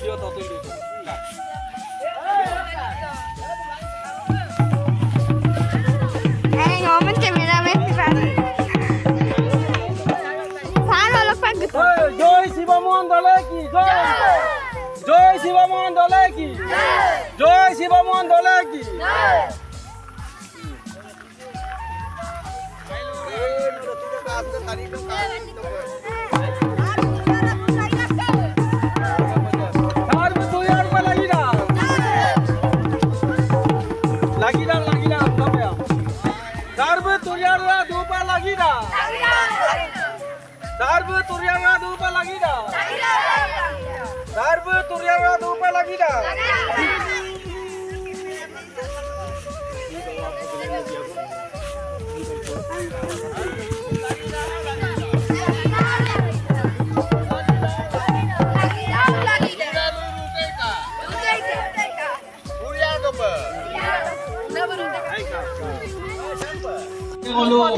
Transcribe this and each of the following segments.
Video ততই ngomong cameraman জয় শিবমোহন দলে কি জয় জয় শিবমোহন দলে কি জয় শিবমোহন দলে কি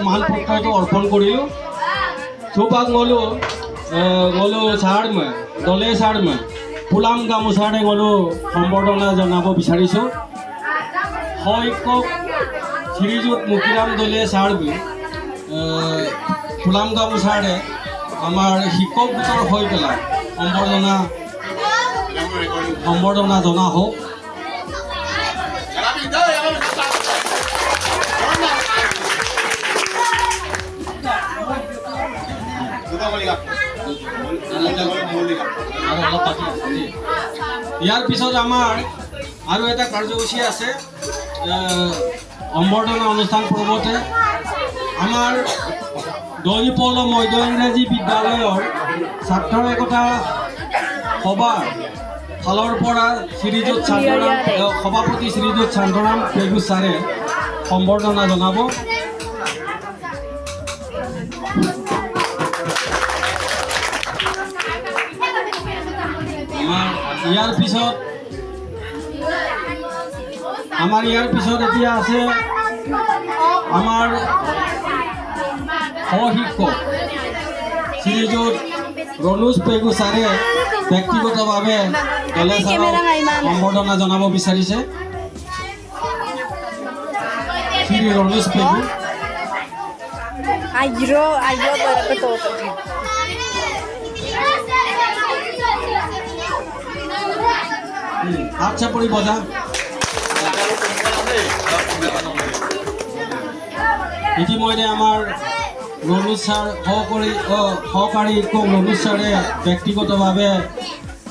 মাল পত্রটো অর্পণ করিল সুপাক গলো ছাড়মে দলে ছাড়মে ফুলাম গামোচাৰে গলো সম্বৰ্ধনা জনাব বিচাৰিছোঁ শিক্ষক শ্ৰীযুত মুকিৰাম দলে ছাড়বি ফুলাম গামোচাৰে আমাৰ শিক্ষক গোটৰ হৈ পেলাই সম্বৰ্ধনা জনা হওক ইয়াৰ পিছত আমাৰ আৰু এটা কাৰ্যসূচী আছে সম্বৰ্ধনা অনুষ্ঠান পূৰ্বতে আমাৰ দৈপল মধ্য ইংৰাজী বিদ্যালয়ৰ ছাত্ৰ একতা সভাৰ ফালৰ পৰা শ্ৰীযুত শান্তৰাম সভাপতি শ্ৰীযুত শান্তৰাম পেগু ছাৰে সম্বৰ্ধনা জনাব ইয়াৰ পিছত এতিয়া আছে আমাৰ সহশিক্ষক শ্ৰীযুত ৰণোজ পেগু ছাৰে ব্যক্তিগতভাৱে দলে ছাৰক সম্বৰ্ধনা জনাব বিচাৰিছে শ্ৰী ৰণোজ পেগু আচ্ছা পড়ি বজা ইতিমধ্যে আমাৰ ৰণোজ ছাৰ সহকাৰী শিক্ষক ৰণোজ ছাৰে ব্যক্তিগতভাৱে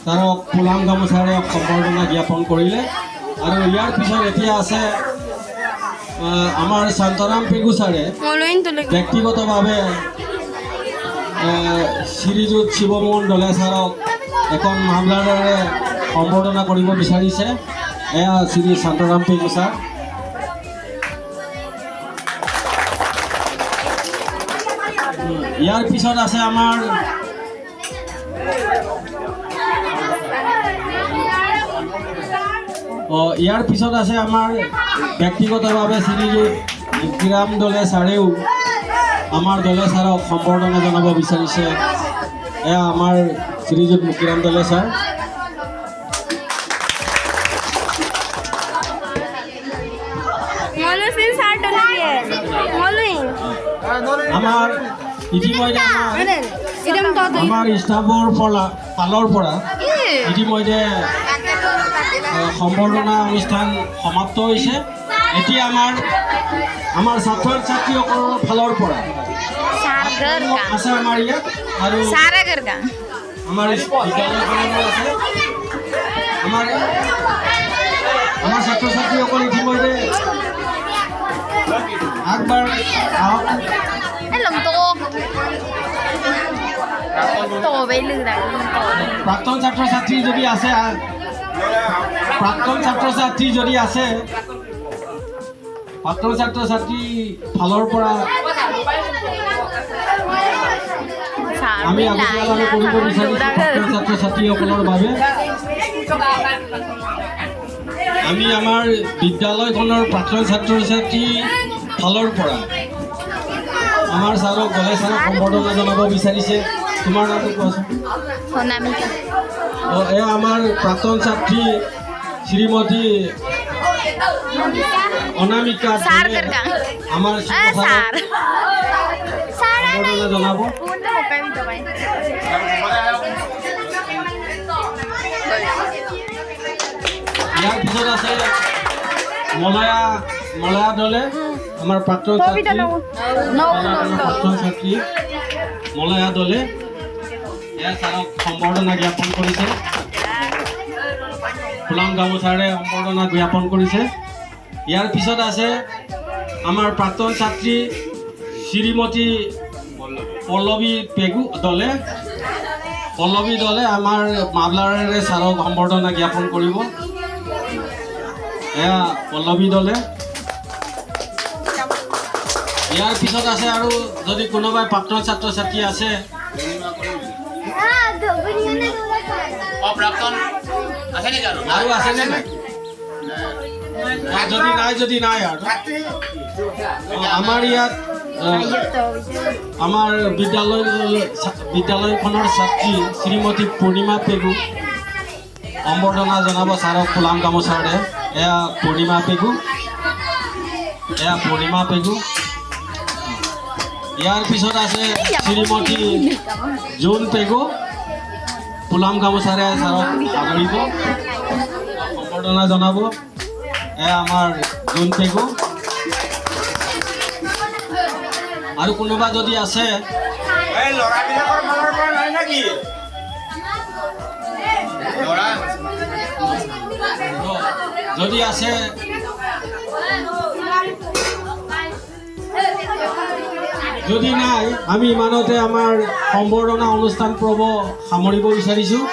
তাৰক ফুলাম গামোচাৰে সম্বৰ্ধনা জ্ঞাপন কৰিলে আৰু ইয়াৰ পিছত এতিয়া আছে আমাৰ শান্তৰাম পেগু ছাৰে ব্যক্তিগতভাৱে শ্ৰীযুত শিৱমোহন দলে ছাৰক এখন মামলাৰে সম্বৰ্ধনা কৰিব বিচাৰিছে এয়া শ্ৰী শান্তৰাম পেগু ছাৰ ইয়াৰ পিছত আছে আমাৰ ব্যক্তিগতভাৱে শ্ৰীযুত মুকিৰাম দলে ছাৰেও আমাৰ দলে ছাৰক সম্বৰ্ধনা জনাব বিচাৰিছে এয়া আমাৰ শ্ৰীযুত মুকিৰাম দলে ছাৰ আমাৰ ইতিমধ্যে আমাৰ ষ্টাফৰ ফালৰ পৰা ইতিমধ্যে সম্বৰ্ধনা অনুষ্ঠান সমাপ্ত হৈছে এতিয়া আমাৰ ছাত্ৰ ছাত্ৰীসকলৰ ফালৰ পৰা আছে আমাৰ ইয়াত আৰু আমাৰ বিদ্যালয়খনৰ আছে আমাৰ ছাত্ৰ ছাত্ৰীসকল ইতিমধ্যে আগবাৰ আহক প্ৰাক্তন ছাত্ৰ ছাত্ৰী যদি আছে প্ৰাক্তন ছাত্ৰ ছাত্ৰী ফালৰ পৰা আমি আগতীয়াভাৱে কৰিব বিচাৰিছোঁ প্ৰাক্তন ছাত্ৰ ছাত্ৰীসকলৰ বাবে আমি আমাৰ বিদ্যালয়খনৰ প্ৰাক্তন ছাত্ৰ ছাত্ৰী ফালৰ পৰা আমাৰ ছাৰক গলে ছাৰক সম্বৰ্ধনা জনাব বিচাৰিছে তোমাৰ নামটো কোৱাচোন। অনামিকা এয়া আমাৰ প্ৰাক্তন ছাত্ৰী শ্ৰীমতী অনামিকা Sar দলে tergang. আমাৰ Sar. Sar সম্বৰ্ধনা জনাব। Punta mo pa ito ba? ইয়াৰ পিছত আছে মলয়া দলে আমাৰ প্ৰাক্তন ছাত্ৰী প্ৰাক্তন ছাত্ৰী মলয়া দলে এয়া ছাৰক সম্বৰ্ধনা জ্ঞাপন কৰিছে। ফুলাম গামোচাৰে সম্বৰ্ধনা জ্ঞাপন কৰিছে। ইয়াৰ পিছত আছে আমাৰ প্ৰাক্তন ছাত্ৰী শ্ৰীমতী পল্লৱী পেগু দলে আমাৰ মাফলাৰেৰে ছাৰক সম্বৰ্ধনা জ্ঞাপন কৰিব। এয়া পল্লৱী দলে। ইয়াৰ পিছত আছে আৰু যদি কোনোবাই প্ৰাক্তন ছাত্ৰ ছাত্ৰী আছে আৰু আছেনে নাই? যদি নাই আৰু আমাৰ ইয়াত আমাৰ বিদ্যালয়খনৰ ছাত্ৰী শ্ৰীমতী পূৰ্ণিমা পেগু সম্বৰ্ধনা জনাব ছাৰক ফুলাম গামোচাৰে। এয়া পূৰ্ণিমা পেগু। ইয়াৰ পিছত আছে শ্ৰীমতী জোন পেগু ফুলাম গামোচাৰে ছাৰক আদৰিব সম্বৰ্ধনা জনাব। এয়া আমাৰ জোন পেগু। আৰু কোনোবা যদি আছে যদি আছে যদি নাই আমি ইমানতে আমাৰ সম্বৰ্ধনা অনুষ্ঠান পৰ্ব সামৰিব বিচাৰিছোঁ।